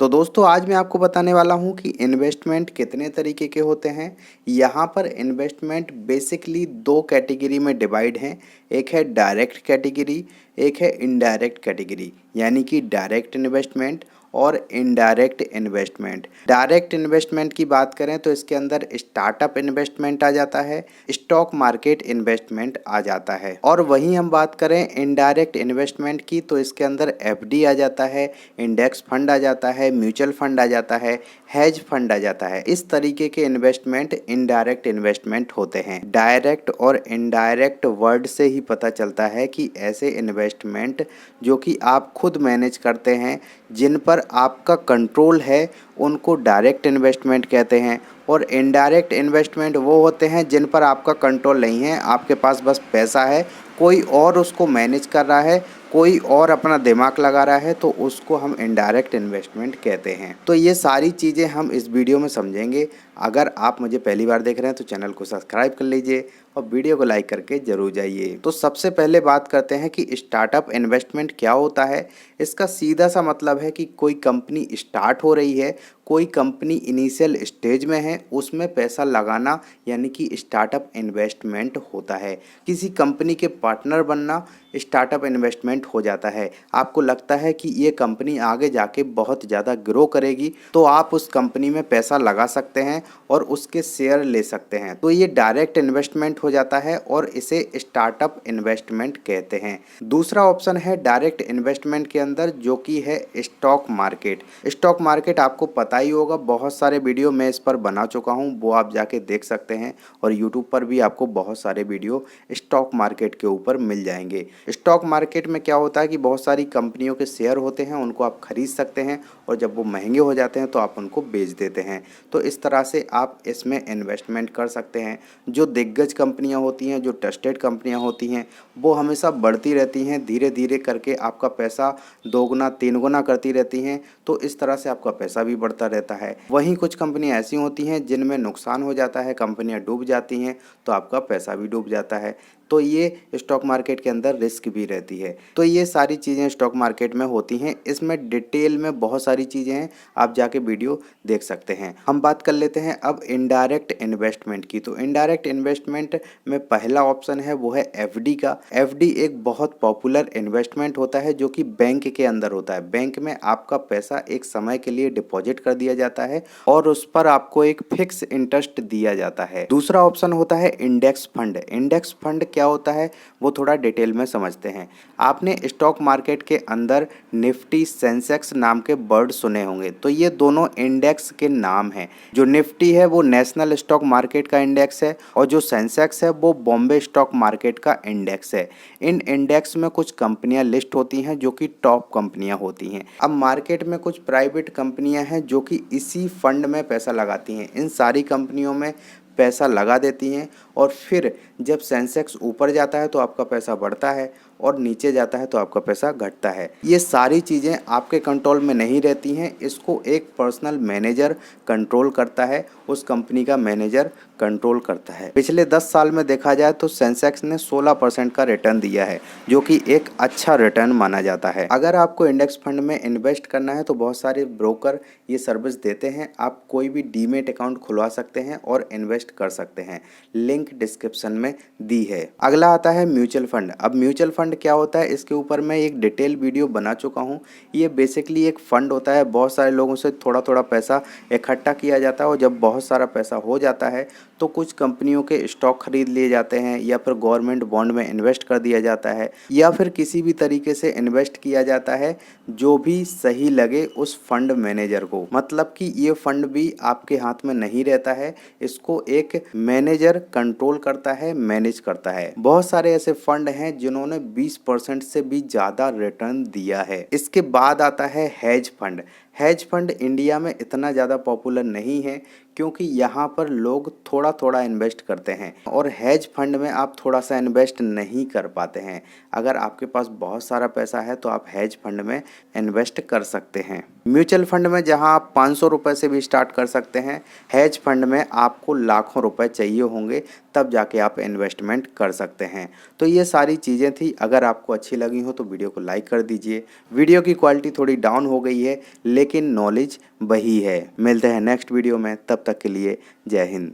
तो दोस्तों आज मैं आपको बताने वाला हूँ कि इन्वेस्टमेंट कितने तरीके के होते हैं। यहाँ पर इन्वेस्टमेंट बेसिकली दो कैटेगरी में डिवाइड हैं। एक है डायरेक्ट कैटेगरी, एक है इनडायरेक्ट कैटेगरी, यानी कि डायरेक्ट इन्वेस्टमेंट और इनडायरेक्ट इन्वेस्टमेंट। डायरेक्ट इन्वेस्टमेंट की बात करें तो इसके अंदर स्टार्टअप इन्वेस्टमेंट आ जाता है, स्टॉक मार्केट इन्वेस्टमेंट आ जाता है। और वहीं हम बात करें इनडायरेक्ट इन्वेस्टमेंट की तो इसके अंदर एफडी आ जाता है, इंडेक्स फंड आ जाता है, म्यूचुअल फंड आ जाता है, हेज फंड आ जाता है। इस तरीके के इन्वेस्टमेंट इनडायरेक्ट इन्वेस्टमेंट होते हैं। डायरेक्ट और इनडायरेक्ट वर्ड से ही पता चलता है कि ऐसे इन्वेस्टमेंट जो कि आप खुद मैनेज करते हैं, जिन पर आपका कंट्रोल है, उनको डायरेक्ट इन्वेस्टमेंट कहते हैं। और इनडायरेक्ट इन्वेस्टमेंट वो होते हैं जिन पर आपका कंट्रोल नहीं है, आपके पास बस पैसा है, कोई और उसको मैनेज कर रहा है, कोई और अपना दिमाग लगा रहा है, तो उसको हम इनडायरेक्ट इन्वेस्टमेंट कहते हैं। तो ये सारी चीज़ें हम इस वीडियो में समझेंगे। अगर आप मुझे पहली बार देख रहे हैं तो चैनल को सब्सक्राइब कर लीजिए और वीडियो को लाइक करके ज़रूर जाइए। तो सबसे पहले बात करते हैं कि स्टार्टअप इन्वेस्टमेंट क्या होता है। इसका सीधा सा मतलब है कि कोई कंपनी स्टार्ट हो रही है, कोई कंपनी इनिशियल स्टेज में है, उसमें पैसा लगाना यानी कि स्टार्टअप इन्वेस्टमेंट होता है। किसी कंपनी के पार्टनर बनना स्टार्टअप इन्वेस्टमेंट हो जाता है। आपको लगता है कि ये कंपनी आगे जाके बहुत ज़्यादा ग्रो करेगी, तो आप उस कंपनी में पैसा लगा सकते हैं और उसके शेयर ले सकते हैं। तो ये डायरेक्ट इन्वेस्टमेंट हो जाता है और इसे स्टार्टअप इन्वेस्टमेंट कहते हैं। दूसरा ऑप्शन है डायरेक्ट इन्वेस्टमेंट के अंदर, जो कि है स्टॉक मार्केट। स्टॉक मार्केट आपको पता ही होगा, बहुत सारे वीडियो मैं इस पर बना चुका हूँ, वो आप जाके देख सकते हैं। और यूट्यूब पर भी आपको बहुत सारे वीडियो स्टॉक मार्केट के ऊपर मिल जाएंगे। स्टॉक मार्केट में क्या होता है कि बहुत सारी कंपनियों के शेयर होते हैं, उनको आप खरीद सकते हैं और जब वो महंगे हो जाते हैं तो आप उनको बेच देते हैं। तो इस तरह से आप इसमें इन्वेस्टमेंट कर सकते हैं। जो दिग्गज कंपनियां होती हैं, जो ट्रस्टेड कंपनियां होती हैं, वो हमेशा बढ़ती रहती हैं, धीरे धीरे करके आपका पैसा दोगुना तीन गुना करती रहती हैं। तो इस तरह से आपका पैसा भी बढ़ता रहता है। वहीं कुछ कंपनियां ऐसी होती हैं जिनमें नुकसान हो जाता है, कंपनियां डूब जाती हैं, तो आपका पैसा भी डूब जाता है। तो ये स्टॉक मार्केट के अंदर रिस्क भी रहती है। तो ये सारी चीज़ें स्टॉक मार्केट में होती हैं। इसमें डिटेल में बहुत सारी चीज़ें हैं, आप जाके वीडियो देख सकते हैं। हम बात कर लेते हैं अब इनडायरेक्ट इन्वेस्टमेंट की। तो इनडायरेक्ट इन्वेस्टमेंट में पहला ऑप्शन है वो है एफडी का। एफडी एक बहुत पॉपुलर इन्वेस्टमेंट होता है जो कि बैंक के अंदर होता है। बैंक में आपका पैसा एक समय के लिए डिपॉजिट कर दिया जाता है और उस पर आपको एक फिक्स इंटरेस्ट दिया जाता है। दूसरा ऑप्शन होता है इंडेक्स फंड। इंडेक्स फंड क्या होता है वो थोड़ा डिटेल में समझते हैं। आपने स्टॉक मार्केट के अंदर निफ्टी, सेंसेक्स नाम के वर्ड सुने होंगे, तो ये दोनों इंडेक्स के नाम हैं। जो निफ्टी है वो नेशनल स्टॉक मार्केट का इंडेक्स है और जो सेंसेक्स है वो बॉम्बे स्टॉक मार्केट का इंडेक्स है। इन इंडेक्स में कुछ कंपनियां लिस्ट होती हैं जो कि टॉप कंपनियां होती हैं। अब मार्केट में कुछ प्राइवेट कंपनियां हैं जो कि इसी फंड में पैसा लगाती हैं। इन सारी कंपनियों में पैसा लगा देती हैं और फिर जब सेंसेक्स ऊपर जाता है तो आपका पैसा बढ़ता है और नीचे जाता है तो आपका पैसा घटता है। ये सारी चीज़ें आपके कंट्रोल में नहीं रहती हैं। इसको एक पर्सनल मैनेजर कंट्रोल करता है, उस कंपनी का मैनेजर कंट्रोल करता है। पिछले 10 साल में देखा जाए तो सेंसेक्स ने 16% का रिटर्न दिया है, जो कि एक अच्छा रिटर्न माना जाता है। अगर आपको इंडेक्स फंड में इन्वेस्ट करना है तो बहुत सारे ब्रोकर ये सर्विस देते हैं। आप कोई भी डीमेट अकाउंट खुलवा सकते हैं और इन्वेस्ट कर सकते हैं। लिंक डिस्क्रिप्शन में दी है। अगला आता है म्यूचुअल फंड। अब म्यूचुअल फंड क्या होता है, इसके ऊपर मैं एक डिटेल वीडियो बना चुका हूँ। ये बेसिकली एक फंड होता है, बहुत सारे लोगों से थोड़ा थोड़ा पैसा इकट्ठा किया जाता है और जब बहुत सारा पैसा हो जाता है तो कुछ कंपनियों के स्टॉक खरीद लिए जाते हैं या फिर गवर्नमेंट बॉन्ड में इन्वेस्ट कर दिया जाता है या फिर किसी भी तरीके से इन्वेस्ट किया जाता है जो भी सही लगे उस फंड मैनेजर को। मतलब कि ये फंड भी आपके हाथ में नहीं रहता है, इसको एक मैनेजर कंट्रोल करता है, मैनेज करता है। बहुत सारे ऐसे फंड हैं जिन्होंने 20% से भी ज़्यादा रिटर्न दिया है। इसके बाद आता है hedge fund. Hedge fund India में इतना ज़्यादा पॉपुलर नहीं है क्योंकि यहाँ पर लोग थोड़ा थोड़ा इन्वेस्ट करते हैं और हेज फंड में आप थोड़ा सा इन्वेस्ट नहीं कर पाते हैं। अगर आपके पास बहुत सारा पैसा है तो आप हेज फंड में इन्वेस्ट कर सकते हैं। म्यूचुअल फंड में जहाँ आप 500 रुपये से भी स्टार्ट कर सकते हैं, हेज फंड में आपको लाखों रुपए चाहिए होंगे तब जाके आप इन्वेस्टमेंट कर सकते हैं। तो ये सारी चीज़ें थी। अगर आपको अच्छी लगी हो तो वीडियो को लाइक कर दीजिए। वीडियो की क्वालिटी थोड़ी डाउन हो गई है लेकिन नॉलेज वही है। मिलते हैं नेक्स्ट वीडियो में, तब तक के लिए जय हिंद।